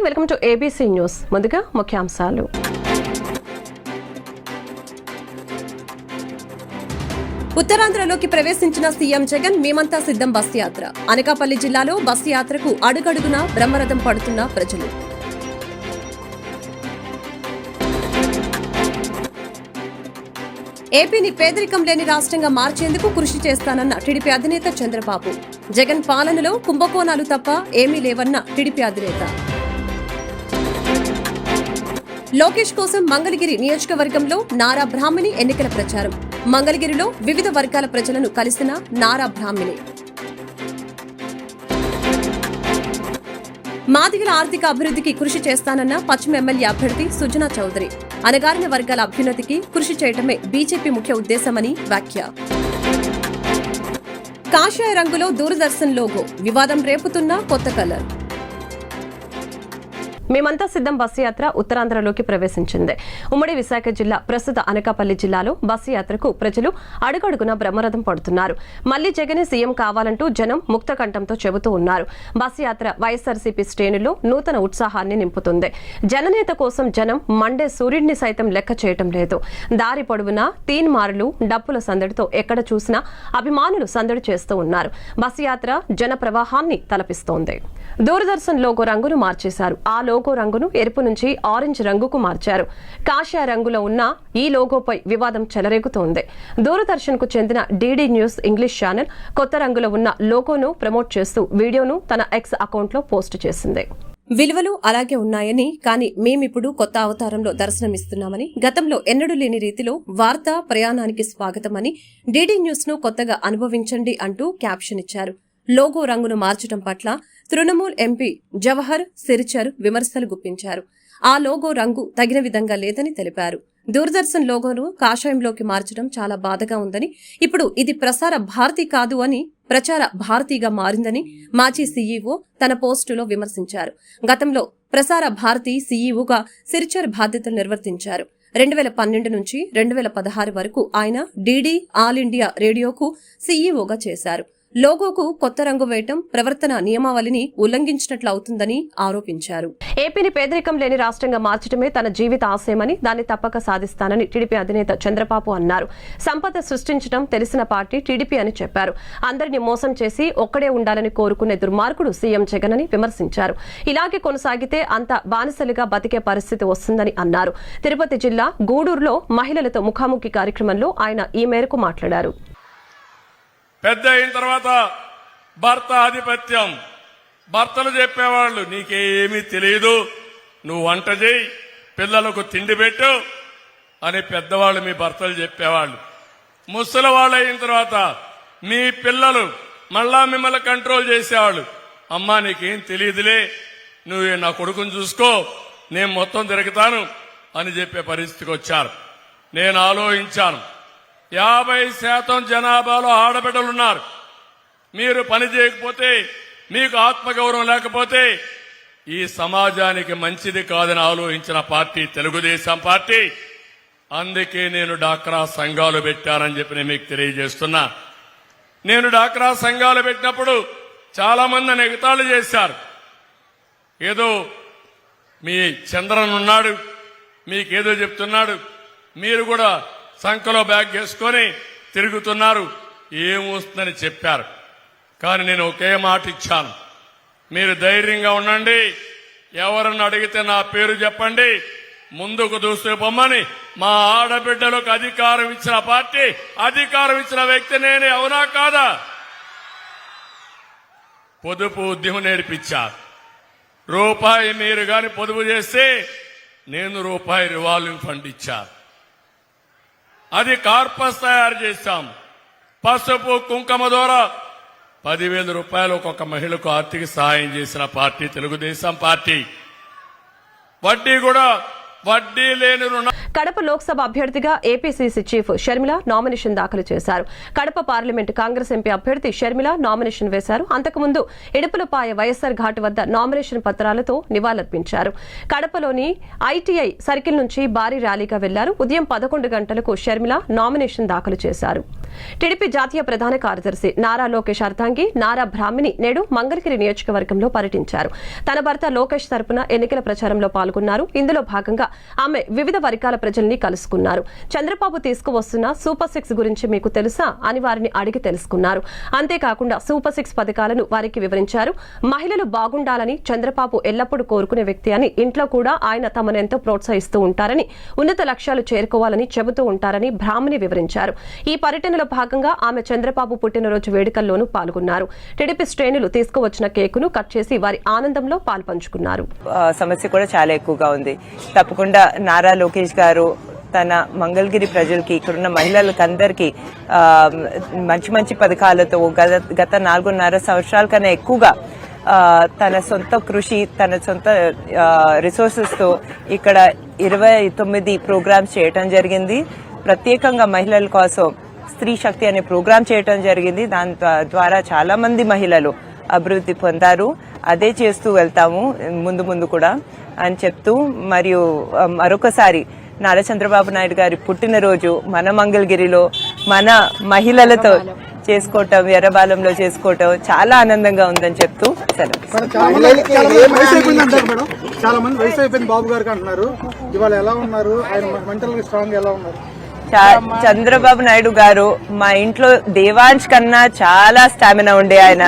Welcome to ABC news. ముందుగా ముఖ్యాంశాలు. ఉత్తరాంధ్రలోకి ప్రవేశించిన సీఎం జగన్ మేమంతా సిద్ధం బస్ యాత్ర. అనకాపల్లి జిల్లాలో బస్ యాత్రకు అడుగడుగునా బ్రహ్మరథం పడుతున్న ప్రజలు. ఏపీని పేదరికం లేని రాష్ట్రంగా మార్చేందుకు కృషి చేస్తానన్న టీడీపీ అధినేత చంద్రబాబు. జగన్ పాలనలో కుంభకోణాలు తప్ప ఏమీ లేవన్న టీడీపీ అధినేత. లోకేష్ కోసం మంగళగిరి నియోజకవర్గంలో నారా బ్రాహ్మణి ఎన్నికల ప్రచారం. మంగళగిరిలో వివిధ వర్గాల ప్రజలను కలిసిన నారా బ్రాహ్మణి. మాదిగల ఆర్థిక అభివృద్ధికి కృషి చేస్తానన్న పశ్చిమ ఎమ్మెల్యే అభ్యర్థి సుజనా చౌదరి. అణగారిన వర్గాల అభ్యున్నతికి కృషి చేయడమే బీజేపీ ముఖ్య ఉద్దేశమని వ్యాఖ్య. కాషాయ రంగులో దూరదర్శన్ లోగో వివాదం రేపుతున్న కొత్త కలర్. మేమంతా సిద్ధం బస్సు యాత్ర ఉత్తరాంధ్రలోకి ప్రవేశించింది. ఉమ్మడి విశాఖ జిల్లా ప్రస్తుత అనకాపల్లి జిల్లాలో బస్సు యాత్రకు ప్రజలు అడుగడుగున బ్రహ్మరథం పడుతున్నారు. మళ్లీ జగనే సీఎం కావాలంటూ జనం ముక్త కంఠంతో చెబుతూ ఉన్నారు. బస్సు యాత్ర వైఎస్ఆర్సీపీ శ్రేణుల్లో నూతన ఉత్సాహాన్ని నింపుతుంది. జననేత కోసం జనం మండే సూర్యుడిని సైతం లెక్క చేయటం లేదు. దారి పొడవునా తీన్మారులు డప్పుల సందడితో ఎక్కడ చూసినా అభిమానులు సందడి చేస్తూ ఉన్నారు. బస్సు యాత్ర జన ప్రవాహాన్ని తలపిస్తోంది. దూరదర్శన్ లోగో రంగును మార్చేశారు. ఆ లోగో రంగును ఎరుపు నుంచి ఆరెంజ్ రంగుకు మార్చారు. కాషాయ రంగులో ఉన్న ఈ లోగోపై వివాదం చెలరేగుతోంది. దూరదర్శన్ కు చెందిన డీడీ న్యూస్ ఇంగ్లీష్ ఛానల్ కొత్త రంగులో ఉన్న లోగోను ప్రమోట్ చేస్తూ వీడియోను తన ఎక్స్ అకౌంట్ లో పోస్ట్ చేసింది. విలువలు అలాగే ఉన్నాయని, కానీ మేమిప్పుడు కొత్త అవతారంలో దర్శనమిస్తున్నామని, గతంలో ఎన్నడూ లేని రీతిలో వార్తా ప్రయాణానికి స్వాగతమని, డీడీ న్యూస్ ను కొత్తగా అనుభవించండి అంటూ క్యాప్షన్ ఇచ్చారు. లోగో రంగును మార్చడం పట్ల తృణమూల్ ఎంపీ జవహర్ సిరిచర్ విమర్శలు గుప్పించారు. ఆ లోగో రంగు తగిన విధంగా లేదని తెలిపారు. దూరదర్శన్ లోగోను కాషాయంలోకి మార్చడం చాలా బాధగా ఉందని, ఇప్పుడు ఇది ప్రసార భారతి కాదు అని ప్రచార భారతిగా మారిందని మాజీ సీఈఓ తన పోస్టులో విమర్శించారు. గతంలో ప్రసార భారతి సీఈఓగా సిరిచర్ బాధ్యతలు నిర్వర్తించారు. 2012 నుంచి 2016 వరకు ఆయన డీడీ ఆల్ ఇండియా రేడియోకు సీఈఓగా చేశారు. లోగోకు కొత్త రంగు వేయటం ప్రవర్తన నియమావళిని ఉల్లంఘించినట్లు అవుతుందని ఆరోపించారు. ఏపీని పేదరికం లేని రాష్ట్రంగా మార్చడమే తన జీవిత ఆశయమని, దాన్ని తప్పక సాధిస్తానని టీడీపీ అధినేత చంద్రబాబు అన్నారు. సంపద సృష్టించడం తెలిసిన పార్టీ టీడీపీ అని చెప్పారు. అందరినీ మోసం చేసి ఒక్కడే ఉండాలని కోరుకునే దుర్మార్గుడు సీఎం జగన్ అని విమర్శించారు. ఇలాగే కొనసాగితే అంత బానిసలుగా బతికే పరిస్థితి వస్తుందని అన్నారు. తిరుపతి జిల్లా గూడూరులో మహిళలతో ముఖాముఖి కార్యక్రమంలో ఆయన ఈ మేరకు మాట్లాడారు. పెద్ద అయిన తర్వాత భర్త ఆధిపత్యం. భర్తలు చెప్పేవాళ్ళు నీకేమీ తెలియదు, నువ్వు వంట చేయి, పిల్లలకు తిండి పెట్టు అని పెద్దవాళ్ళు మీ భర్తలు చెప్పేవాళ్ళు. ముసలి వాళ్ళు అయిన తర్వాత మీ పిల్లలు మళ్ళా మిమ్మల్ని కంట్రోల్ చేసేవాళ్ళు. అమ్మా నీకేం తెలియదులే, నువ్వు నా కొడుకుని చూసుకో, నేను మొత్తం తిరుగుతాను అని చెప్పే పరిస్థితికి వచ్చారు. నేను ఆలోచించాను, 50% జనాభాలో ఆడబిడ్డలున్నారు. మీరు పని చేయకపోతే, మీకు ఆత్మగౌరవం లేకపోతే ఈ సమాజానికి మంచిది కాదని ఆలోచించిన పార్టీ తెలుగుదేశం పార్టీ. అందుకే నేను డాక్రా సంఘాలు పెట్టానని చెప్పి నేను మీకు తెలియజేస్తున్నా. నేను డాక్రా సంఘాలు పెట్టినప్పుడు చాలా మంది ఎగతాళి చేశారు. ఏదో మీ చంద్రన్ ఉన్నాడు, మీకేదో చెప్తున్నాడు, మీరు కూడా సంఖలో బ్యాగ్ వేసుకొని తిరుగుతున్నారు, ఏమొస్తుందని చెప్పారు. కానీ నేను ఒకే మాట ఇచ్చాను, మీరు ధైర్యంగా ఉండండి, ఎవరన్నా అడిగితే నా పేరు చెప్పండి, ముందుకు దూసుకుపోమని. మా ఆడబిడ్డలకు అధికారం ఇచ్చిన పార్టీ, అధికారం ఇచ్చిన వ్యక్తి నేనే, అవునా కాదా? పొదుపు ఉద్యమం నేర్పించారు. రూపాయి మీరు గాని పొదుపు చేస్తే నేను రూపాయి రివాల్వింగ్ ఫండ్ ఇచ్చాను. అది కార్పస్ తయారు చేశాం. పసుపు కుంకుమ ద్వారా 10,000 రూపాయలు ఒక్కొక్క మహిళకు ఆర్థిక సహాయం చేసిన పార్టీ తెలుగుదేశం పార్టీ. వడ్డీ లేని రుణ. కడప లోక్సభ అభ్యర్థిగా ఏపీసీసీ చీఫ్ షర్మిల నామినేషన్ దాఖలు చేశారు. కడప పార్లమెంటు కాంగ్రెస్ ఎంపీ అభ్యర్థి షర్మిల నామినేషన్ వేశారు. అంతకుముందు ఇడుపులపాయ వైఎస్సార్ ఘాట్ వద్ద నామినేషన్ పత్రాలతో నివాళులర్పించారు. కడపలోని ఐటీఐ సర్కిల్ నుంచి భారీ ర్యాలీగా వెళ్లారు. ఉదయం 11 గంటలకు షర్మిల నామినేషన్ దాఖలు చేశారు. టీడీపీ జాతీయ ప్రధాన కార్యదర్శి నారా లోకేష్ అర్ధాంగి నారా బ్రాహ్మిణి నేడు మంగళగిరి నియోజకవర్గంలో పర్యటించారు. తన భర్త లోకేష్ తరపున ఎన్నికల ప్రచారంలో పాల్గొన్నారు. ఇందులో భాగంగా ఆమె వివిధ వర్గాల ప్రజల్ని కలుసుకున్నారు. చంద్రబాబు తీసుకువస్తున్న సూపర్ 6 గురించి మీకు తెలుసా అని వారిని అడిగి తెలుసుకున్నారు. అంతేకాకుండా సూపర్ 6 పథకాలను వారికి వివరించారు. మహిళలు బాగుండాలని చంద్రబాబు ఎల్లప్పుడూ కోరుకునే వ్యక్తి అని, ఇంట్లో కూడా ఆయన తమను ఎంతో ప్రోత్సహిస్తూ ఉంటారని, ఉన్నత లక్ష్యాలు చేరుకోవాలని చెబుతూ ఉంటారని బ్రాహ్మణి వివరించారు. ఈ పర్యటనలో భాగంగా ఆమె చంద్రబాబు పుట్టినరోజు వేడుకల్లోనూ పాల్గొన్నారు. టీడీపీ శ్రేణులు తీసుకువచ్చిన కేకును కట్ చేసి వారి ఆనందంలో పాల్పంచుకున్నారు. సమస్య కూడా చాలా ఎక్కువగా ఉంది. తప్పకుండా నారా లోకేష్ గారు తన మంగళగిరి ప్రజలకి, ఇక్కడున్న మహిళలకందరికీ మంచి మంచి పథకాలతో గత 4.5 సంవత్సరాల కన్నా ఎక్కువగా తన సొంత కృషి, తన సొంత రిసోర్సెస్ తో ఇక్కడ 29 ప్రోగ్రామ్స్ చేయటం జరిగింది. ప్రత్యేకంగా మహిళల కోసం స్త్రీ శక్తి అనే ప్రోగ్రాం చేయటం జరిగింది. దాని ద్వారా చాలా మంది మహిళలు అభివృద్ధి పొందారు. అదే చేస్తూ వెళ్తాము ముందు ముందు కూడా అని చెప్తూ, మరియు మరొకసారి నారా చంద్రబాబు నాయుడు గారి పుట్టినరోజు మన మంగళగిరిలో మన మహిళలతో చేసుకోవటం, ఎర్రబాలంలో చేసుకోవటం చాలా ఆనందంగా ఉందని చెప్తూ చాలా మంది వయసు అయిపోయింది బాబు గారికి అంటున్నారు. ఇవాళ ఎలా ఉన్నారు? ఆయన మెంటల్ గా స్ట్రాంగ్ ఎలా ఉన్నారు? చంద్రబాబు నాయుడు గారు మా ఇంట్లో దేవాంశ్ కన్నా చాలా స్టామినా ఉండే ఆయన,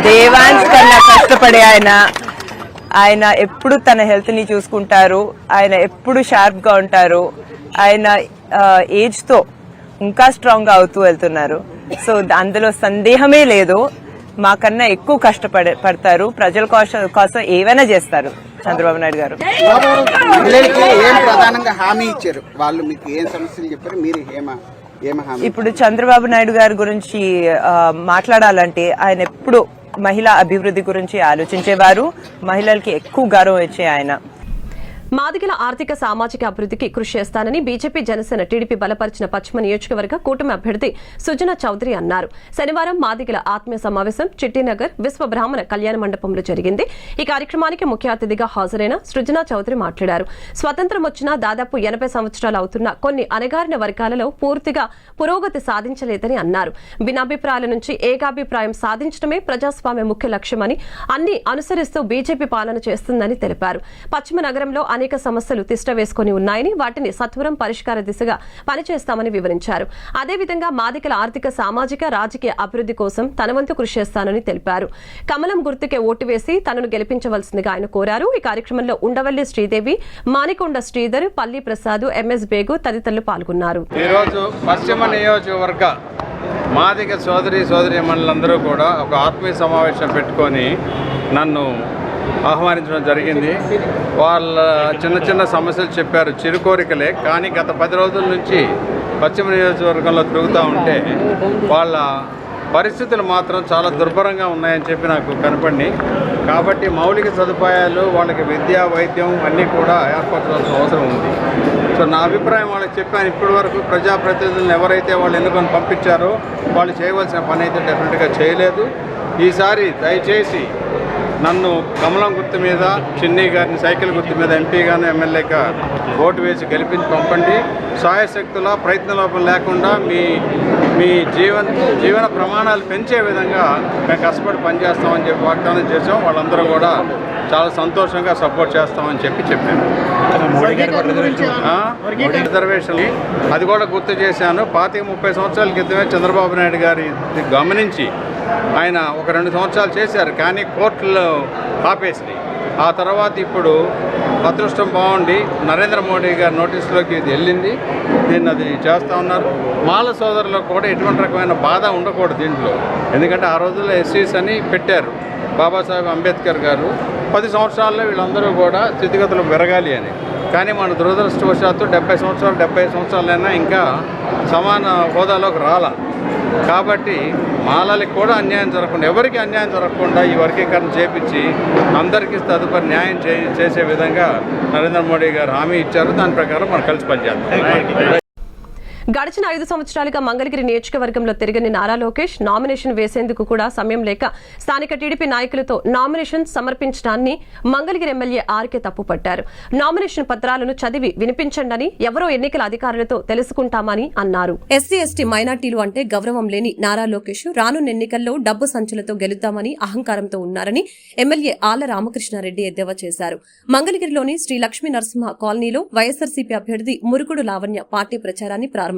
దేవాంశ్ కన్నా కష్టపడే ఆయన ఎప్పుడు తన హెల్త్ ని చూసుకుంటారు. ఆయన ఎప్పుడు షార్ప్ గా ఉంటారు. ఆయన ఏజ్ తో ఇంకా స్ట్రాంగ్ గా అవుతూ వెళ్తున్నారు. సో అందులో సందేహమే లేదు. మాకన్నా ఎక్కువ కష్టపడతారు. ప్రజల కోసం ఏవైనా చేస్తారు చంద్రబాబు నాయుడు గారు. ఏం ప్రధానంగా హామీ ఇచ్చారు వాళ్ళు? మీకు ఏం సమస్యలు చెప్పారు? మీరు ఇప్పుడు చంద్రబాబు నాయుడు గారి గురించి మాట్లాడాలంటే ఆయన ఎప్పుడు మహిళా అభివృద్ధి గురించి ఆలోచించేవారు. మహిళలకి ఎక్కువ గౌరవం ఇచ్చే ఆయన. మాదిగల ఆర్థిక సామాజిక అభివృద్ధికి కృషి చేస్తానని బీజేపీ జనసేన టీడీపీ బలపరిచిన పశ్చిమ నియోజకవర్గ కూటమి అభ్యర్థి సుజనా చౌదరి అన్నారు. శనివారం మాదిగల ఆత్మీయ సమావేశం చిట్టినగర్ విశ్వ బ్రాహ్మణ కళ్యాణ మండపంలో జరిగింది. ఈ కార్యక్రమానికి ముఖ్య అతిథిగా హాజరైన సృజనా చౌదరి మాట్లాడారు. స్వతంత్రం వచ్చిన దాదాపు 80 సంవత్సరాలు అవుతున్న కొన్ని అణగారిన వర్గాలలో పూర్తిగా పురోగతి సాధించలేదని అన్నారు. భిన్నాభిప్రాయాల నుంచి ఏకాభిప్రాయం సాధించడమే ప్రజాస్వామ్య ముఖ్య లక్ష్యమని, అన్ని అనుసరిస్తూ బీజేపీ పాలన చేస్తుందని తెలిపారు. పశ్చిమ నగరంలో అనేక సమస్యలు తిష్ట వేసుకుని ఉన్నాయని, వాటిని సత్వరం పరిష్కార దిశగా పనిచేస్తామని వివరించారు. అదేవిధంగా మాదికల ఆర్థిక సామాజిక రాజకీయ అభివృద్ధి కోసం తన వంతు కృషి చేస్తానని తెలిపారు. కమలం గుర్తుకే ఓటు వేసి తనను గెలిపించవలసిందిగా ఆయన కోరారు. ఈ కార్యక్రమంలో ఉండవల్లి శ్రీదేవి, మానికొండ శ్రీధర్, పల్లి ప్రసాద్, ఎంఎస్ బేగు తదితరులు పాల్గొన్నారు. ఈరోజు పశ్చిమ నియోజకవర్గ మాదిక సోదరీమణులందరూ కూడా ఒక ఆత్మీయ సమావేశం పెట్టుకొని నన్ను ఆహ్వానించడం జరిగింది. వాళ్ళ చిన్న సమస్యలు చెప్పారు, చిరు కోరికలే. కానీ గత 10 రోజుల నుంచి పశ్చిమ నియోజకవర్గంలో తిరుగుతూ ఉంటే వాళ్ళ పరిస్థితులు మాత్రం చాలా దుర్భరంగా ఉన్నాయని చెప్పి నాకు కనపడి, కాబట్టి మౌలిక సదుపాయాలు, వాళ్ళకి విద్య, వైద్యం అన్నీ కూడా ఏర్పరచాల్సిన అవసరం ఉంది. సో నా అభిప్రాయం వాళ్ళకి చెప్పాను. ఇప్పటి వరకు ప్రజాప్రతినిధులను ఎవరైతే వాళ్ళు ఎన్నుకొని పంపించారో వాళ్ళు చేయవలసిన పని అయితే డెఫినెట్గా చేయలేదు. ఈసారి దయచేసి నన్ను కమలం గుర్తు మీద, చిన్ని గారిని సైకిల్ గుర్తు మీద ఎంపీగాను ఎమ్మెల్యేగా ఓటు వేసి గెలిపించి పంపండి. సాయశక్తుల ప్రయత్నలోపం లేకుండా మీ జీవన ప్రమాణాలు పెంచే విధంగా మేము కష్టపడి పనిచేస్తామని చెప్పి వాగ్దానం చేసాం. వాళ్ళందరూ కూడా చాలా సంతోషంగా సపోర్ట్ చేస్తామని చెప్పాను. రిజర్వేషన్ అది కూడా గుర్తు చేశాను. 25-30 సంవత్సరాల క్రితమే చంద్రబాబు నాయుడు గారి గమనించి ఆయన ఒక 2 సంవత్సరాలు చేశారు, కానీ కోర్టులో ఆపేసినాయి. ఆ తర్వాత ఇప్పుడు అదృష్టం బాగుండి నరేంద్ర మోడీ గారి నోటీసులోకి ఇది వెళ్ళింది. దీన్ని అది చేస్తూ ఉన్నారు. మాల సోదరులకు కూడా ఎటువంటి రకమైన బాధ ఉండకూడదు దీంట్లో. ఎందుకంటే ఆ రోజుల్లో ఎస్సీస్ అని పెట్టారు బాబాసాహెబ్ అంబేద్కర్ గారు. 10 సంవత్సరాల్లో వీళ్ళందరూ కూడా స్థితిగతులు పెరగాలి అని. కానీ మన దురదృష్టవశాత్తు 75 సంవత్సరాలైనా ఇంకా సమాన హోదాలోకి రాల. కాబట్టి మాలలకు కూడా అన్యాయం జరగకుండా, ఎవరికి అన్యాయం జరగకుండా ఈ వర్గీకరణ చేపించి అందరికీ తదుపరి న్యాయం చేసే విధంగా నరేంద్ర మోడీ గారు హామీ ఇచ్చారు. దాని ప్రకారం మనం కలిసి పనిచేస్తాం. గడిచిన 5 సంవత్సరాలుగా మంగళగిరి నియోజకవర్గంలో తిరగని నారా లోకేష్ నామినేషన్ వేసేందుకు కూడా సమయం లేక స్థానిక టీడీపీ నాయకులతో నామినేషన్ సమర్పించడాన్ని మంగళగిరి ఎమ్మెల్యే ఆర్కే తప్పుపట్టారు. నామినేషన్ పత్రాలను చదివి వినిపించండని ఎవరో ఎన్నికల అధికారులతో తెలుసుకుంటామని అన్నారు. ఎస్సీ ఎస్టీ మైనార్టీలు అంటే గౌరవం లేని నారా లోకేష్ రానున్న ఎన్నికల్లో డబ్బు సంచులతో గెలుద్దామని అహంకారంతో ఉన్నారని ఎమ్మెల్యే ఆళ్ల రామకృష్ణారెడ్డి ఎద్దేవా చేశారు. మంగళగిరిలోని శ్రీ లక్ష్మీ నరసింహ కాలనీలో వైఎస్సార్సీపీ అభ్యర్థి మురుగుడు లావణ్య పార్టీ ప్రచారాన్ని ప్రారంభించారు.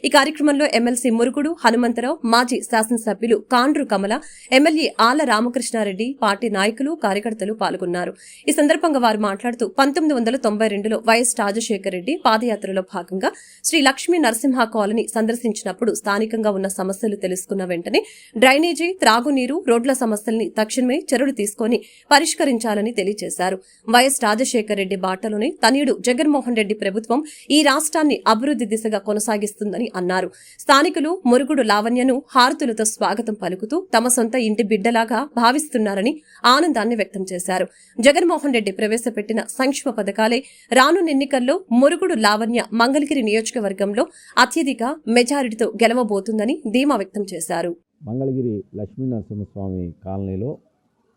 ఈ కార్యక్రమంలో ఎమ్మెల్సీ మురుగుడు హనుమంతరావు, మాజీ శాసనసభ్యులు కాండ్రు కమల, ఎమ్మెల్యే ఆళ్ల రామకృష్ణారెడ్డి, పార్టీ నాయకులు, కార్యకర్తలు పాల్గొన్నారు. ఈ సందర్భంగా వారు మాట్లాడుతూ 1992లో వైఎస్ రాజశేఖర రెడ్డి పాదయాత్రలో భాగంగా శ్రీ లక్ష్మీ నరసింహ కాలనీ సందర్శించినప్పుడు స్థానికంగా ఉన్న సమస్యలు తెలుసుకున్న వెంటనే డ్రైనేజీ, త్రాగునీరు, రోడ్ల సమస్యల్ని తక్షణమే చర్యలు తీసుకుని పరిష్కరించాలని తెలియజేశారు. వైఎస్ రాజశేఖర రెడ్డి బాటలోనే తనయుడు జగన్మోహన్ రెడ్డి ప్రభుత్వం ఈ రాష్ట్రాన్ని అభివృద్ధి దిశగా కొనసాగిస్తుందని అన్నారు. స్థానికులు మురుగుడు లావణ్యను హారతులతో స్వాగతం పలుకుతూ తమ సొంత ఇంటి బిడ్డలాగా భావిస్తున్నారని ఆనందాన్ని వ్యక్తం చేశారు. జగన్మోహన్ రెడ్డి ప్రవేశపెట్టిన సంక్షేమ పథకాలే రానున్న ఎన్నికల్లో మురుగుడు లావణ్య మంగళగిరి నియోజకవర్గంలో అత్యధిక మెజారిటీతో గెలవబోతుందని ధీమా వ్యక్తం చేశారు. మంగళగిరి లక్ష్మీనరసింహస్వామి కాలనీలో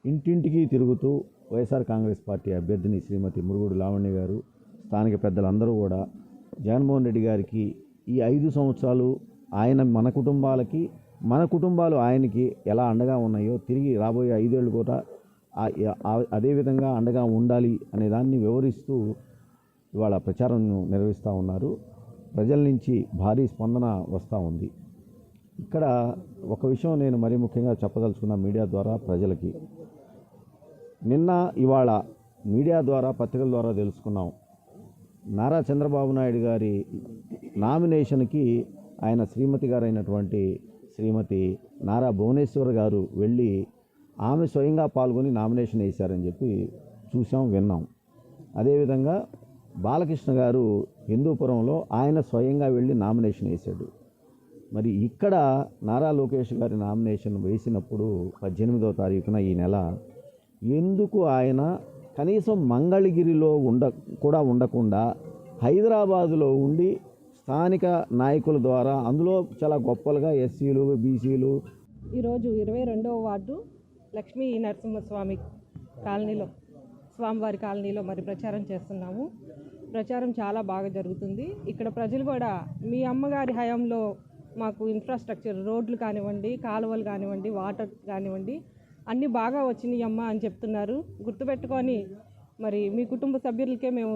ఇంటింటికి తిరుగుతూ వైఎస్ఆర్ కాంగ్రెస్ పార్టీ అభ్యర్థిని శ్రీమతి మురుగుడు లావణ్య గారు, స్థానిక పెద్దలందరూ కూడా జగన్మోహన్ రెడ్డి గారికి ఈ 5 సంవత్సరాలు ఆయన మన కుటుంబాలకి, మన కుటుంబాలు ఆయనకి ఎలా అండగా ఉన్నాయో తిరిగి రాబోయే 5 ఏళ్ళు కూడా అదేవిధంగా అండగా ఉండాలి అనే దాన్ని వివరిస్తూ ఇవాళ ప్రచారం నిర్వహిస్తూ ఉన్నారు. ప్రజల నుంచి భారీ స్పందన వస్తూ ఉంది. ఇక్కడ ఒక విషయం నేను మరీ ముఖ్యంగా చెప్పదలుచుకున్న మీడియా ద్వారా ప్రజలకి, నిన్న ఇవాళ మీడియా ద్వారా పత్రికల ద్వారా తెలుసుకున్నాం, నారా చంద్రబాబు నాయుడు గారి నామినేషన్కి ఆయన శ్రీమతి గారైనటువంటి శ్రీమతి నారా భువనేశ్వర్ గారు వెళ్ళి ఆమె స్వయంగా పాల్గొని నామినేషన్ వేశారని చెప్పి చూసాం, విన్నాం. అదేవిధంగా బాలకృష్ణ గారు హిందూపురంలో ఆయన స్వయంగా వెళ్ళి నామినేషన్ వేశాడు. మరి ఇక్కడ నారా లోకేష్ గారి నామినేషన్ వేసినప్పుడు 18వ తారీఖున ఈ నెల ఎందుకు ఆయన కనీసం మంగళగిరిలో ఉండకుండా హైదరాబాదులో ఉండి స్థానిక నాయకుల ద్వారా అందులో చాలా గొప్పలుగా ఎస్సీలు, బీసీలు. ఈరోజు 22వ వార్డు లక్ష్మీ నరసింహస్వామి కాలనీలో, స్వామివారి కాలనీలో మరి ప్రచారం చేస్తున్నాము. ప్రచారం చాలా బాగా జరుగుతుంది. ఇక్కడ ప్రజలు కూడా మీ అమ్మగారి హయాంలో మాకు ఇన్ఫ్రాస్ట్రక్చర్, రోడ్లు కానివ్వండి, కాలువలు కానివ్వండి, వాటర్ కానివ్వండి అన్నీ బాగా వచ్చినాయి అమ్మ అని చెప్తున్నారు. గుర్తుపెట్టుకొని మరి మీ కుటుంబ సభ్యులకే మేము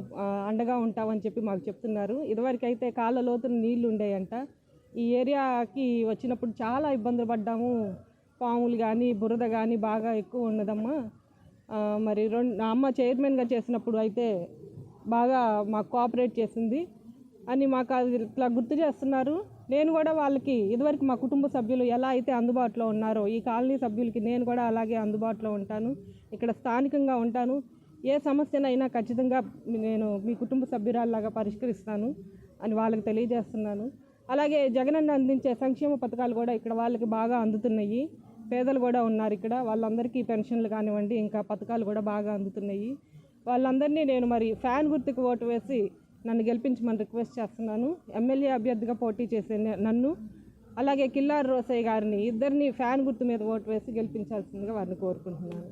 అండగా ఉంటామని చెప్పి మాకు చెప్తున్నారు. ఇదివరకైతే కాళ్ళ లోతున నీళ్లు ఉండేయంట. ఈ ఏరియాకి వచ్చినప్పుడు చాలా ఇబ్బందులు పడ్డాము. పాములు కానీ, బురద కానీ బాగా ఎక్కువ ఉన్నదమ్మా. మరి అమ్మ చైర్మన్గా చేసినప్పుడు అయితే బాగా మాకు కోఆపరేట్ చేసింది అని మాకు అది ఇట్లా గుర్తు చేస్తున్నారు. నేను కూడా వాళ్ళకి ఇదివరకు మా కుటుంబ సభ్యులు ఎలా అయితే అందుబాటులో ఉన్నారో ఈ కాలనీ సభ్యులకి నేను కూడా అలాగే అందుబాటులో ఉంటాను. ఇక్కడ స్థానికంగా ఉంటాను. ఏ సమస్యనైనా ఖచ్చితంగా నేను మీ కుటుంబ సభ్యురాల్లాగా పరిష్కరిస్తాను అని వాళ్ళకి తెలియజేస్తున్నాను. అలాగే జగనన్న అందించే సంక్షేమ పథకాలు కూడా ఇక్కడ వాళ్ళకి బాగా అందుతున్నాయి. పేదలు కూడా ఉన్నారు ఇక్కడ, వాళ్ళందరికీ పెన్షన్లు కానివ్వండి, ఇంకా పథకాలు కూడా బాగా అందుతున్నాయి. వాళ్ళందరినీ నేను మరి ఫ్యాన్ గుర్తుకు ఓటు వేసి నన్ను గెలిపించమని రిక్వెస్ట్ చేస్తున్నాను. ఎమ్మెల్యే అభ్యర్థిగా పోటీ చేసే నన్ను, అలాగే కిల్లారి రోసయ్య గారిని, ఇద్దరిని ఫ్యాన్ గుర్తు మీద ఓటు వేసి గెలిపించాల్సిందిగా వారిని కోరుకుంటున్నాను.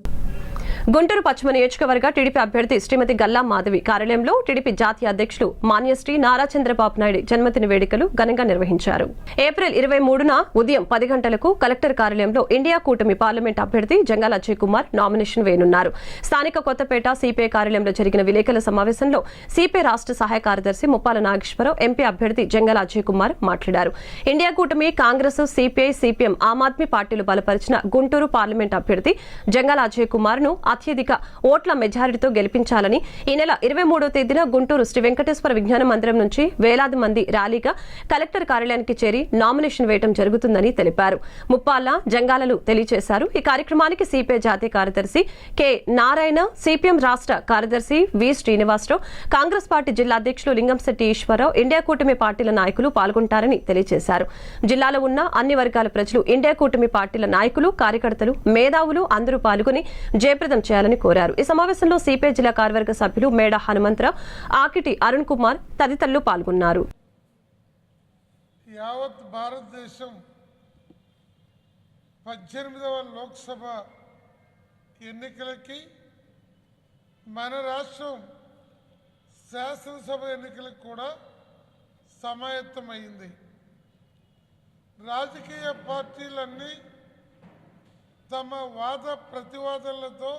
గుంటూరు పశ్చిమ నియోజకవర్గ టీడీపీ అభ్యర్థి శ్రీమతి గల్లా మాధవి కార్యాలయంలో టీడీపీ జాతీయ అధ్యక్షులు మాన్యశ్రీ నారా చంద్రబాబు నాయుడు జన్మదిన వేడుకలు ఘనంగా నిర్వహించారు. ఏప్రిల్ 23న ఉదయం 10 గంటలకు కలెక్టర్ కార్యాలయంలో ఇండియా కూటమి పార్లమెంట్ అభ్యర్థి జంగాల అజయ్ కుమార్ నామినేషన్ వేయనున్నారు. స్థానిక కొత్తపేట సిపిఐ కార్యాలయంలో జరిగిన విలేకరుల సమావేశంలో సిపిఐ రాష్ట్ర సహాయ కార్యదర్శి ముప్పాల నాగేశ్వరరావు, ఎంపీ అభ్యర్థి జంగాల అజయ్ కుమార్ మాట్లాడారు. ఇండియా కూటమి, కాంగ్రెస్, సిపిఐ, సిపిఎం, ఆమ్ ఆద్మీ పార్టీలు బలపరిచిన గుంటూరు పార్లమెంట్ అభ్యర్థి జంగాల అజయ్ కుమార్ ను అత్యధిక ఓట్ల మెజారిటీతో గెలిపించాలని ఈ నెల 23వ తేదీన గుంటూరు శ్రీ వెంకటేశ్వర విజ్ఞాన మందిరం నుంచి వేలాది మంది ర్యాలీగా కలెక్టర్ కార్యాలయానికి చేరి నామినేషన్ వేయడం జరుగుతుందని తెలిపారు. ముప్పాల జంగాలలు తెలియజేశారు. ఈ కార్యక్రమానికి సిపిఐ జాతీయ కార్యదర్శి కె నారాయణ, సిపిఎం రాష్ట్ర కార్యదర్శి వి శ్రీనివాసరావు, కాంగ్రెస్ పార్టీ జిల్లా అధ్యక్షులు లింగంశెట్టి ఈశ్వరరావు, ఇండియా కూటమి పార్టీల నాయకులు పాల్గొంటారని తెలియజేశారు. జిల్లాలో ఉన్న అన్ని వర్గాల ప్రజలు, ఇండియా కూటమి పార్టీల నాయకులు, కార్యకర్తలు, మేధావులు అందరూ పాల్గొని జయప్రదం చేయాలని కోరారు. ఈ సమావేశంలో సిపిఐ జిల్లా కార్యవర్గ సభ్యులు మేడ హనుమంతరావు, ఆకిటి అరుణ్ కుమార్ తదితరులు పాల్గొన్నారు. యావత్ భారతదేశం 18వ లోక్సభ ఎన్నికలకి మన రాష్ట్రం శాసనసభ ఎన్నికలకు కూడా సమాయత్తమైంది. రాజకీయ పార్టీలన్నీ తమ వాద ప్రతివాదనలతో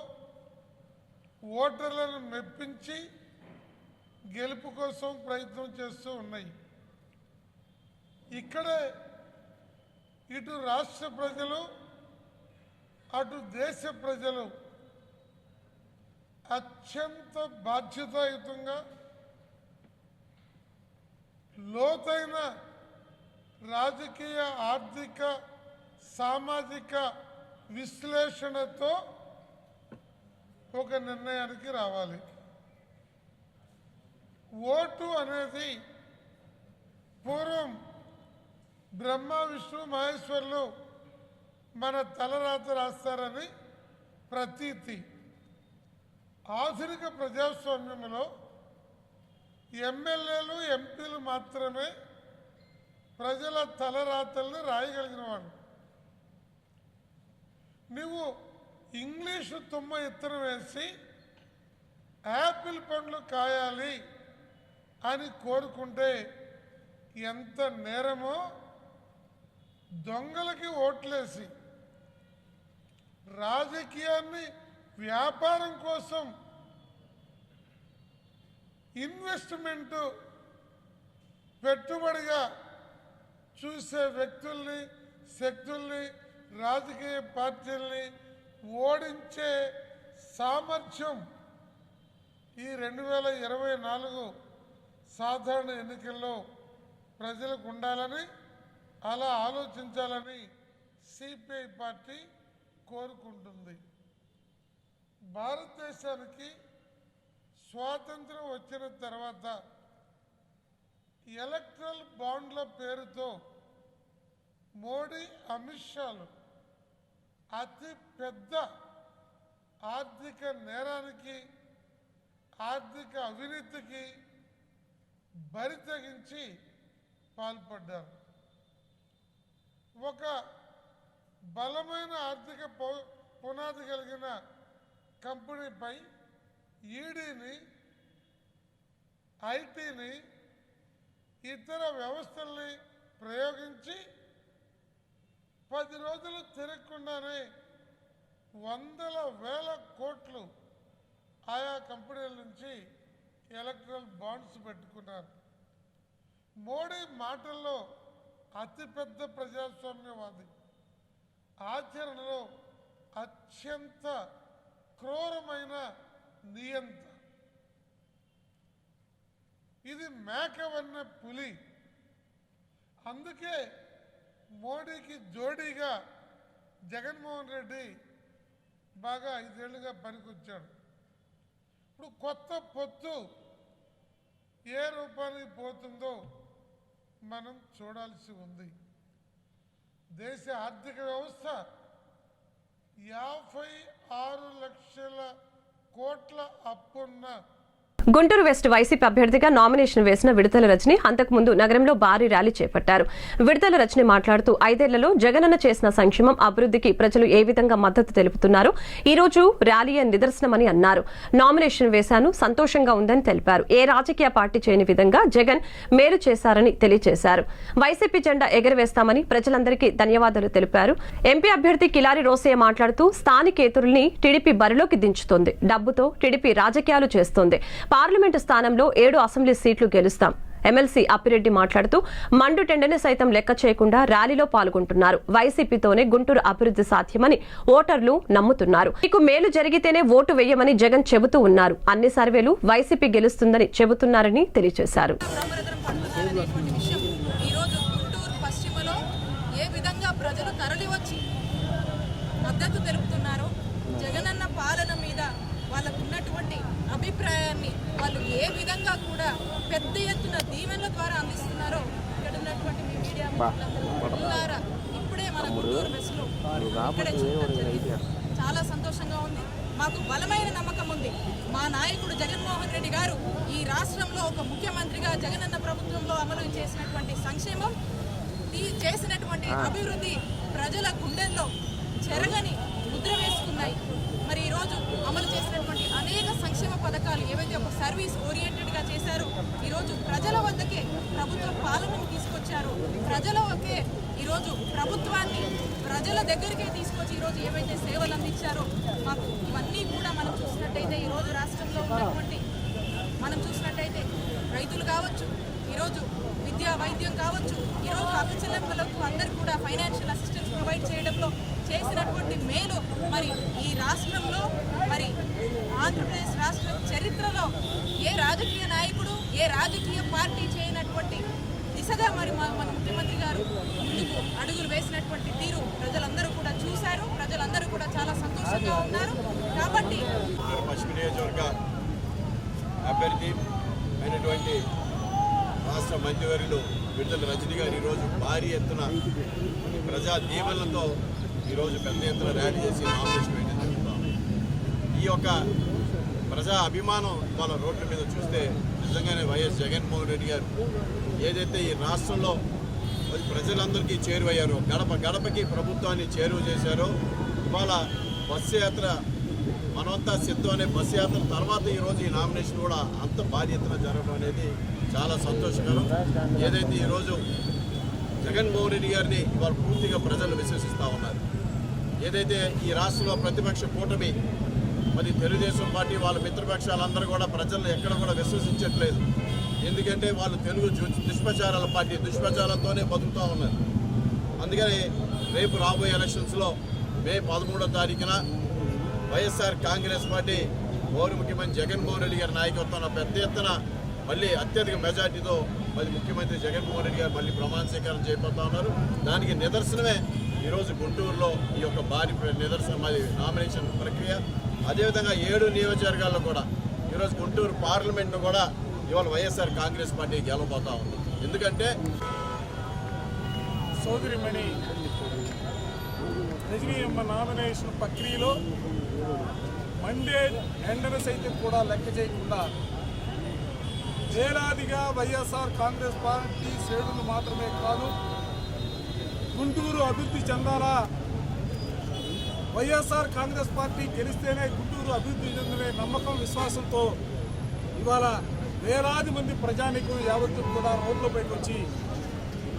ఓటర్లను మెప్పించి గెలుపు కోసం ప్రయత్నం చేస్తూ ఉన్నాయి. ఇక్కడే ఇటు రాష్ట్ర ప్రజలు అటు దేశ ప్రజలు అత్యంత బాధ్యతాయుతంగా లోతైన రాజకీయ ఆర్థిక సామాజిక విశ్లేషణతో ఒక నిర్ణయానికి రావాలి. ఓటు అనేది పూర్వం బ్రహ్మ విష్ణు మహేశ్వరులు మన తలరాత రాస్తారని ప్రతీతి. ఆధునిక ప్రజాస్వామ్యంలో ఎమ్మెల్యేలు ఎంపీలు మాత్రమే ప్రజల తలరాతల్ని రాయగలిగిన వాళ్ళు. నువ్వు ఇంగ్లీషు తుమ్మ ఎత్తున వేసి యాపిల్ పండ్లు కాయాలి అని కోరుకుంటే ఎంత నేరమో దొంగలకి ఓట్లేసి రాజకీయాన్ని వ్యాపారం కోసం ఇన్వెస్ట్మెంట్ పెట్టుబడిగా చూసే వ్యక్తుల్ని శక్తుల్ని రాజకీయ పార్టీల్ని ఓడించే సామర్థ్యం ఈ 2024 సాధారణ ఎన్నికల్లో ప్రజలకు ఉండాలని అలా ఆలోచించాలని సిపిఐ పార్టీ కోరుకుంటుంది. భారతదేశానికి స్వాతంత్రం వచ్చిన తర్వాత ఎలక్ట్రల్ బాండ్ల పేరుతో మోడీ అమిత్ షాలు అతి పెద్ద ఆర్థిక నేరానికి ఆర్థిక అవినీతికి బరి తెగించి పాల్పడ్డారు. ఒక బలమైన ఆర్థిక పునాది కలిగిన కంపెనీపై ఈడీని ఐటీని ఇతర వ్యవస్థల్ని ప్రయోగించి 10 రోజులు తిరగకుండానే వందల వేల కోట్లు ఆయా కంపెనీల నుంచి ఎలక్ట్రల్ బాండ్స్ పెట్టుకున్నారు. మోడీ మాటల్లో అతిపెద్ద ప్రజాస్వామ్యవాది, ఆచరణలో అత్యంత క్రూరమైన నియంత. ఇది మేకవన్న పులి. అందుకే మోడీకి జోడీగా జగన్మోహన్ రెడ్డి బాగా 5 ఏళ్లుగా పనికొచ్చాడు. ఇప్పుడు కొత్త పొత్తు ఏ రూపానికి పోతుందో మనం చూడాల్సి ఉంది. దేశ ఆర్థిక వ్యవస్థ 56 లక్షల కోట్ల అప్పున్న గుంటూరు వెస్ట్ వైసీపీ అభ్యర్థిగా నామినేషన్ వేసిన విడతల రజని అంతకుముందు నగరంలో భారీ ర్యాలీ చేపట్టారు. విడతల రజని మాట్లాడుతూ 5 ఏళ్లలో జగనన్న చేసిన సంక్షేమం అభివృద్ధికి ప్రజలు ఏ విధంగా మద్దతు తెలుపుతున్నారు, ఈ రోజు ర్యాలీ నిదర్శనమని అన్నారు. నామినేషన్ వేశాను, సంతోషంగా ఉందని తెలిపారు. ఏ రాజకీయ పార్టీ చేయని విధంగా జగన్ మేలు చేశారని తెలియజేశారు. వైసీపీ జెండా ఎగరవేస్తామని ప్రజలందరికీ ధన్యవాదాలు తెలిపారు. ఎంపీ అభ్యర్థి కిలారి రోసయ్య మాట్లాడుతూ స్థానికేతరుల్ని టీడీపీ బరిలోకి దించుతోంది, డబ్బుతో టీడీపీ రాజకీయాలు చేస్తోంది. పార్లమెంటు స్థానంలో 7 అసెంబ్లీ సీట్లు గెలుస్తాం. ఎమ్మెల్సీ అప్పిరెడ్డి మాట్లాడుతూ మండు టెండర్ని సైతం లెక్క చేయకుండా ర్యాలీలో పాల్గొంటున్నారు. వైసీపీతోనే గుంటూరు అభివృద్ధి సాధ్యమని ఓటర్లు నమ్ముతున్నారు. మీకు మేలు జరిగితేనే ఓటు వేయమని జగన్ చెబుతూ ఉన్నారు. అన్ని సర్వేలు వైసీపీ గెలుస్తుందని చెబుతున్నారని తెలియజేశారు. వాళ్ళకు ఉన్నటువంటి అభిప్రాయాన్ని వాళ్ళు ఏ విధంగా కూడా పెద్ద ఎత్తున దీవెనల ద్వారా అందిస్తున్నారో ఇక్కడ ఉన్నటువంటి మీ మీడియా మిత్రులారా ఇప్పుడే మన గుంటూరు బస్సులో ఇక్కడే చూడటం జరిగింది. చాలా సంతోషంగా ఉంది. మాకు బలమైన నమ్మకం ఉంది. మా నాయకుడు జగన్మోహన్ రెడ్డి గారు ఈ రాష్ట్రంలో ఒక ముఖ్యమంత్రిగా జగనన్న ప్రభుత్వంలో అమలు చేసినటువంటి సంక్షేమం చేసినటువంటి అభివృద్ధి ప్రజల గుండెల్లో చెరగని ముద్ర వేసుకున్నాయి. మరి ఈరోజు అమలు చేసినటువంటి అనేక సంక్షేమ పథకాలు ఏవైతే ఒక సర్వీస్ ఓరియంటెడ్గా చేశారో ఈరోజు ప్రజల వద్దకే ప్రభుత్వ పాలనను తీసుకొచ్చారో, ప్రజల వద్దకే ఈరోజు ప్రభుత్వాన్ని ప్రజల దగ్గరికే తీసుకొచ్చి ఈరోజు ఏవైతే సేవలు అందించారో మాకు ఇవన్నీ కూడా మనం చూసినట్టయితే ఈరోజు రాష్ట్రంలో ఉన్నటువంటి మనం చూసినట్టయితే రైతులు కావచ్చు, ఈరోజు విద్యా వైద్యం కావచ్చు, ఈరోజు అక్కచెల్లెమ్మలకు అందరికీ కూడా ఫైనాన్షియల్ అసిస్టెన్స్ ప్రొవైడ్ చేయడంలో చేసినటువంటి మేలు మరి ఈ రాష్ట్రంలో మరి ఆంధ్రప్రదేశ్ రాష్ట్ర చరిత్రలో ఏ రాజకీయ నాయకుడు ఏ రాజకీయ పార్టీ చేయనటువంటి దిశగా మరి మన ముఖ్యమంత్రి గారు ముందుకు అడుగులు వేసినటువంటి తీరు ప్రజలందరూ కూడా చూశారు. ప్రజలందరూ కూడా చాలా సంతోషంగా ఉన్నారు. కాబట్టి పశ్చిమ నియోజకవర్గ అభ్యర్థి అయినటువంటి రాష్ట్ర మంత్రివర్యులు విడుదల రజనీ గారు ఈరోజు భారీ ఎత్తున ప్రజా దీవెనలతో ఈరోజు పెద్ద ఎత్తున ర్యాలీ చేసి నామినేషన్ వేయడం జరుగుతాం. ఈ యొక్క ప్రజా అభిమానం ఇవాళ రోడ్ల మీద చూస్తే నిజంగానే వైఎస్ జగన్మోహన్ రెడ్డి గారు ఏదైతే ఈ రాష్ట్రంలో ప్రజలందరికీ చేరువయ్యారో, గడప గడపకి ప్రభుత్వాన్ని చేరువ చేశారో, ఇవాళ బస్సు యాత్ర మనమంతా సిద్ధం అనే బస్సు యాత్ర తర్వాత ఈరోజు ఈ నామినేషన్ కూడా అంత భారీ ఎత్తున జరగడం అనేది చాలా సంతోషకరం. ఏదైతే ఈరోజు జగన్మోహన్ రెడ్డి గారిని ఇవాళ పూర్తిగా ప్రజలు విశ్వసిస్తూ ఉన్నారు. ఏదైతే ఈ రాష్ట్రంలో ప్రతిపక్ష కూటమి మరి తెలుగుదేశం పార్టీ వాళ్ళ మిత్రపక్షాలందరూ కూడా ప్రజలను ఎక్కడ కూడా విశ్వసించట్లేదు. ఎందుకంటే వాళ్ళు తెలుగు దుష్ప్రచారాల పార్టీ, దుష్ప్రచారాలతోనే బతుకుతూ ఉన్నారు. అందుకని రేపు రాబోయే ఎలక్షన్స్లో మే 13వ తారీఖున వైఎస్ఆర్ కాంగ్రెస్ పార్టీ గౌరవ ముఖ్యమంత్రి జగన్మోహన్ రెడ్డి గారి నాయకత్వంలో పెద్ద ఎత్తున మళ్ళీ అత్యధిక మెజార్టీతో మరి ముఖ్యమంత్రి జగన్మోహన్ రెడ్డి గారు మళ్ళీ ప్రమాణ స్వీకారం చేయబోతా ఉన్నారు. దానికి నిదర్శనమే ఈరోజు గుంటూరులో ఈ యొక్క భారీ నిదర్శనం మరి నామినేషన్ ప్రక్రియ. అదేవిధంగా 7 నియోజకవర్గాల్లో కూడా ఈరోజు గుంటూరు పార్లమెంట్ను కూడా ఇవాళ వైఎస్ఆర్ కాంగ్రెస్ పార్టీ గెలవబోతా ఉంది. ఎందుకంటే సోదరిమణి రజనీ అమ్మ నామినేషన్ ప్రక్రియలో మండే ఎండను సైతం కూడా లెక్క చేయకుండా వేలాదిగా వైఎస్ఆర్ కాంగ్రెస్ పార్టీ శ్రేణులు మాత్రమే కాదు, గుంటూరు అభివృద్ధి చెందాలా, వైఎస్ఆర్ కాంగ్రెస్ పార్టీ గెలిస్తేనే గుంటూరు అభివృద్ధి చెందనే నమ్మకం విశ్వాసంతో ఇవాళ వేలాది మంది ప్రజానీకం యావత్తు కూడా రోడ్లపైకి వచ్చి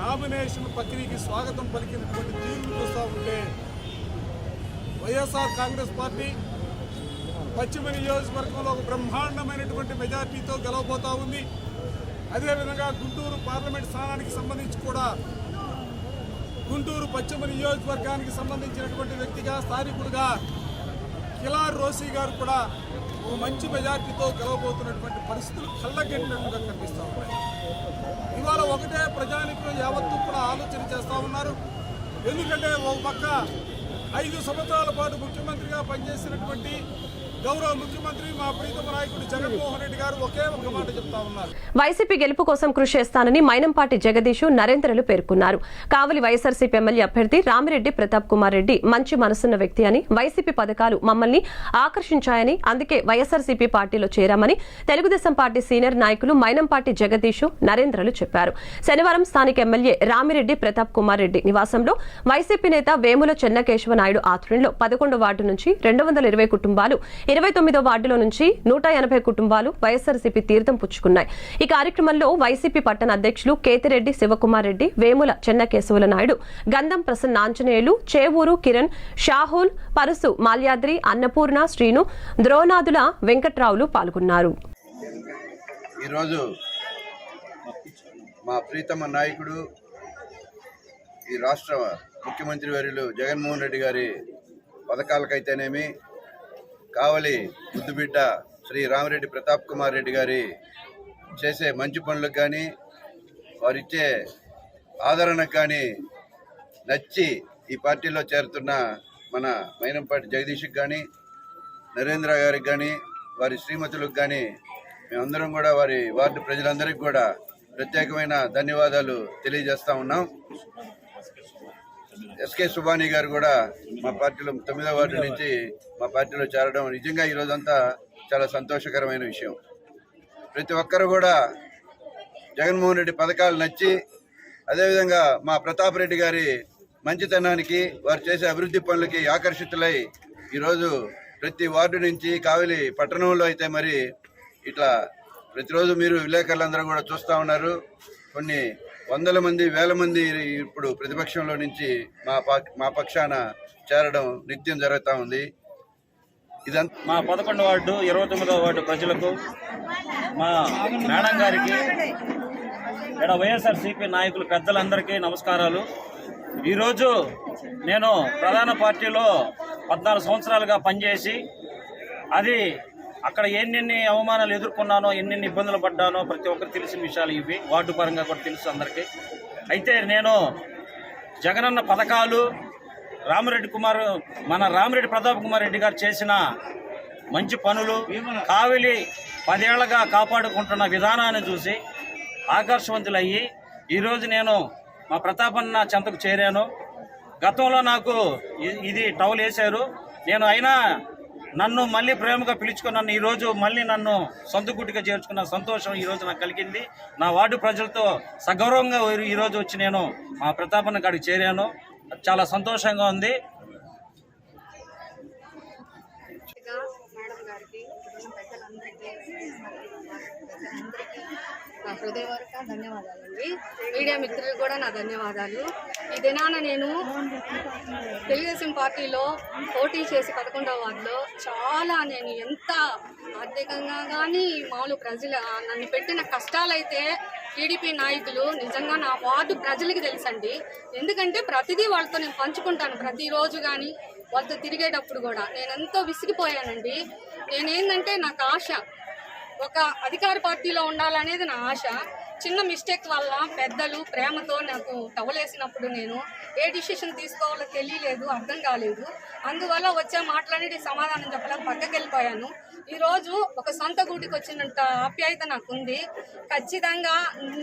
నామినేషన్ ప్రక్రియకి స్వాగతం పలికినటువంటి తీర్పు చూస్తూ ఉంటే వైఎస్ఆర్ కాంగ్రెస్ పార్టీ పశ్చిమ నియోజకవర్గంలో ఒక బ్రహ్మాండమైనటువంటి మెజార్టీతో గెలవబోతా ఉంది. అదేవిధంగా గుంటూరు పార్లమెంట్ స్థానానికి సంబంధించి కూడా గుంటూరు పశ్చిమ నియోజకవర్గానికి సంబంధించినటువంటి వ్యక్తిగా స్థానికుడుగా కిలార్ రోసీ గారు కూడా ఒక మంచి మెజార్టీతో గెలవబోతున్నటువంటి పరిస్థితులు కళ్ళగట్టినట్టుగా కనిపిస్తూ ఉన్నాయి. ఇవాళ ఒకటే ప్రజానికం యావత్తు కూడా ఆలోచన చేస్తూ ఉన్నారు. ఎందుకంటే ఒక పక్క 5 సంవత్సరాల పాటు ముఖ్యమంత్రిగా పనిచేసినటువంటి గౌరవ ముఖ్యమంత్రి మా ప్రీతమ నాయకుడు జగన్మోహన్ రెడ్డి గారు ఒకే ఒక మాట చెప్తా ఉన్నారు. వైసీపీ గెలుపు కోసం కృషి చేస్తానని మైనంపాటి జగదీష్ నరేంద్రలు పేర్కొన్నారు. కావలి వైఎస్ఆర్సీపీ ఎమ్మెల్యే అభ్యర్థి రామిరెడ్డి ప్రతాప్ కుమార్ రెడ్డి మంచి మనసున్న వ్యక్తి అని, వైసీపీ పథకాలు మమ్మల్ని ఆకర్షించాయని, అందుకే వైఎస్ఆర్సీపీ పార్టీలో చేరామని తెలుగుదేశం పార్టీ సీనియర్ నాయకులు మైనంపాటి జగదీష్ నరేంద్రలు చెప్పారు. శనివారం స్థానిక ఎమ్మెల్యే రామిరెడ్డి ప్రతాప్ కుమార్ రెడ్డి నివాసంలో వైసీపీ నేత వేముల చెన్నకేశవ నాయుడు ఆధ్వర్యంలో 11వ వార్డు నుంచి 220 కుటుంబాలు, 29వ వార్డులో నుంచి 180 కుటుంబాలు వైఎస్ఆర్సీపీ తీర్థం పుచ్చుకున్నాయి. ఈ కార్యక్రమంలో వైసీపీ పట్టణ అధ్యక్షులు కేతిరెడ్డి శివకుమార్ రెడ్డి, వేముల చెన్నకేశవుల నాయుడు, గంధం ప్రసన్న ఆంజనేయులు, చేవూరు కిరణ్, షాహుల్, పరుసు మాల్యాద్రి, అన్నపూర్ణ, శ్రీను, ద్రోనాదుల వెంకట్రావులు పాల్గొన్నారు. ఈరోజు మా ప్రీతమ నాయకుడు ఈ రాష్ట్ర ముఖ్యమంత్రి వర్యులు జగన్మోహన్ రెడ్డి గారి పథకాలకైతేనేమి, కావలి ముద్దుబిడ్డ శ్రీ రామిరెడ్డి ప్రతాప్ కుమార్ రెడ్డి గారి చేసే మంచి పనులకు కానీ, వారిచ్చే ఆదరణకు కానీ నచ్చి ఈ పార్టీలో చేరుతున్న మన మైనంపాటి జగదీష్కి కానీ, నరేంద్ర గారికి కానీ, వారి శ్రీమతులకు కానీ మేమందరం కూడా వారి వార్డు ప్రజలందరికీ కూడా ప్రత్యేకమైన ధన్యవాదాలు తెలియజేస్తూ ఉన్నాం. ఎస్కే సుబానీ గారు కూడా మా పార్టీలో 9వ వార్డు నుంచి మా పార్టీలో చేరడం నిజంగా ఈరోజంతా చాలా సంతోషకరమైన విషయం. ప్రతి ఒక్కరు కూడా జగన్మోహన్ రెడ్డి పథకాలు నచ్చి అదేవిధంగా మా ప్రతాప్ రెడ్డి గారి మంచితనానికి, వారు చేసే అభివృద్ధి పనులకి ఆకర్షితులై ఈరోజు ప్రతి వార్డు నుంచి కావలి పట్టణంలో అయితే మరి ఇట్లా ప్రతిరోజు మీరు విలేకరులందరూ కూడా చూస్తూ ఉన్నారు. కొన్ని వందల మంది, వేల మంది ఇప్పుడు ప్రతిపక్షంలో నుంచి మా పక్షాన చేరడం నిత్యం జరుగుతూ ఉంది. ఇదంతా మా 11వ వార్డు 29వ వార్డు ప్రజలకు, మా మేడం గారికి, ఇక్కడ వైఎస్ఆర్సీపీ నాయకులు పెద్దలందరికీ నమస్కారాలు. ఈరోజు నేను ప్రధాన పార్టీలో 14 సంవత్సరాలుగా పనిచేసి అది అక్కడ ఎన్నెన్ని అవమానాలు ఎదుర్కొన్నానో, ఎన్నెన్ని ఇబ్బందులు పడ్డానో ప్రతి ఒక్కరు తెలిసిన విషయాలు ఇవి. వార్డు పరంగా కూడా తెలుసు అందరికీ. అయితే నేను జగనన్న పథకాలు, మన రామిరెడ్డి ప్రతాప్ కుమార్ రెడ్డి గారు చేసిన మంచి పనులు, కావిలి 10 ఏళ్లుగా కాపాడుకుంటున్న విధానాన్ని చూసి ఆకర్షవంతులయ్యి ఈరోజు నేను మా ప్రతాపన్న చెంతకు చేరాను. గతంలో నాకు ఇది టౌల్ వేశారు, నేను అయినా నన్ను మళ్ళీ ప్రేమగా పిలుచుకున్నాను. ఈరోజు మళ్ళీ నన్ను సొంత గుట్టిగా చేర్చుకున్న సంతోషం ఈరోజు నాకు కలిగింది. నా వార్డు ప్రజలతో సగౌరవంగా ఈరోజు వచ్చి నేను మా ప్రతాపన్న కాడికి చేరాను. చాలా సంతోషంగా ఉంది. నా హృదయపూర్వక ధన్యవాదాలండి. మీడియా మిత్రులు కూడా నా ధన్యవాదాలు. ఈ దినాన నేను తెలుగుదేశం పార్టీలో పోటీ చేసి 11వ వార్డులో నేను ఎంత ఆర్థికంగా కానీ మామూలు ప్రజలు నన్ను పెట్టిన కష్టాలైతే టీడీపీ నాయకులు నిజంగా నా వార్డు ప్రజలకి తెలుసండి. ఎందుకంటే ప్రతిదీ వాళ్ళతో నేను పంచుకుంటాను. ప్రతిరోజు కానీ వాళ్ళతో తిరిగేటప్పుడు కూడా నేను ఎంతో విసిగిపోయానండి. నేనేంటంటే నాకు ఆశ ఒక అధికార పార్టీలో ఉండాలనేది నా ఆశ. చిన్న మిస్టేక్ వల్ల పెద్దలు ప్రేమతో నాకు టవలేసినప్పుడు నేను ఏ డిసిషన్ తీసుకోవాలో తెలియలేదు, అర్థం కాలేదు. అందువల్ల వచ్చే మాట్లాడి సమాధానం చెప్పలేక పక్కకి వెళ్ళిపోయాను. ఈరోజు ఒక సొంత గూటికి వచ్చినంత ఆప్యాయత నాకుంది. ఖచ్చితంగా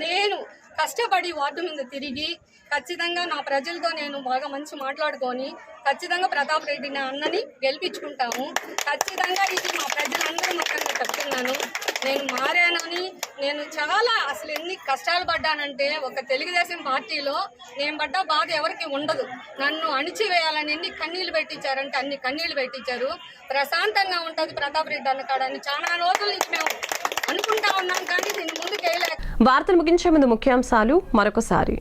నేను కష్టపడి వార్డు మీద తిరిగి ఖచ్చితంగా నా ప్రజలతో నేను బాగా మంచి మాట్లాడుకొని ఖచ్చితంగా ప్రతాప్ రెడ్డిని అన్నని గెలిపించుకుంటాము. ఖచ్చితంగా ఇది మా ప్రజలందరూ మొత్తంగా చెప్తున్నాను. నేను మారానని, నేను చాలా అసలు ఎన్ని కష్టాలు పడ్డానంటే ఒక తెలుగుదేశం పార్టీలో నేను పడ్డ బాధ ఎవరికి ఉండదు. నన్ను అణిచివేయాలని ఎన్ని కన్నీళ్లు పెట్టించారంటే అన్ని కన్నీళ్లు పెట్టించారు. ప్రశాంతంగా ఉంటుంది ప్రతాప్ రెడ్డి అన్న కాడని చాలా రోజుల నుంచి మేము అనుకుంటా ఉన్నాం, కానీ దీన్ని ముందుకు వేయలేక. వార్తలు ముగించే ముందు ముఖ్యాంశాలు మరొకసారి.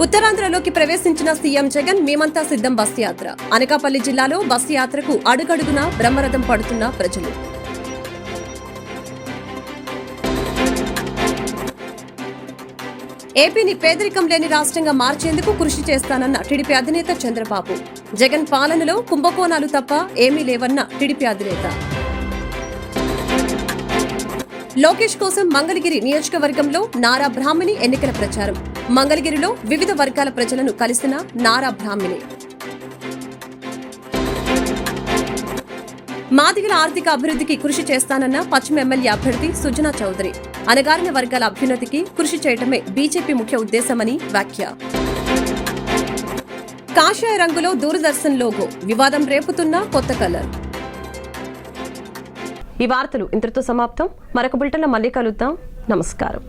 ఉత్తరాంధ్రలోకి ప్రవేశించిన సీఎం జగన్ మేమంతా సిద్ధం బస్ యాత్ర. అనకాపల్లి జిల్లాలో బస్ యాత్రకు అడుగడుగునా బ్రహ్మరథం పడుతున్న ప్రజలు. ఏపీని పేదరికం లేని రాష్ట్రంగా మార్చేందుకు కృషి చేస్తానన్న టీడీపీ అధినేత చంద్రబాబు. జగన్ పాలనలో కుంభకోణాలు తప్ప ఏమీ లేవన్న టీడీపీ అధినేత. లోకేష్ కోసం మంగళగిరి నియోజకవర్గంలో నారా బ్రాహ్మణి ఎన్నికల ప్రచారం. మంగళగిరిలో వివిధ వర్గాల ప్రజలను కలిసిన నారా బ్రాహ్మణి. మాదిగల ఆర్థిక అభివృద్ధికి కృషి చేస్తానన్న పశ్చిమ ఎమ్మెల్యే అభ్యర్థి సుజనా చౌదరి. అణగారిన వర్గాల అభ్యున్నతికి కృషి చేయటమే బీజేపీ ముఖ్య ఉద్దేశమని వ్యాఖ్య. కాషాయ రంగులో దూరదర్శన్ లోగో వివాదం రేపుతున్న కొత్త కలర్. ఈ వార్తలు ఇంతటితో సమాప్తం. మరొక బులెటిన్లో మళ్ళీ కలుద్దాం. నమస్కారం.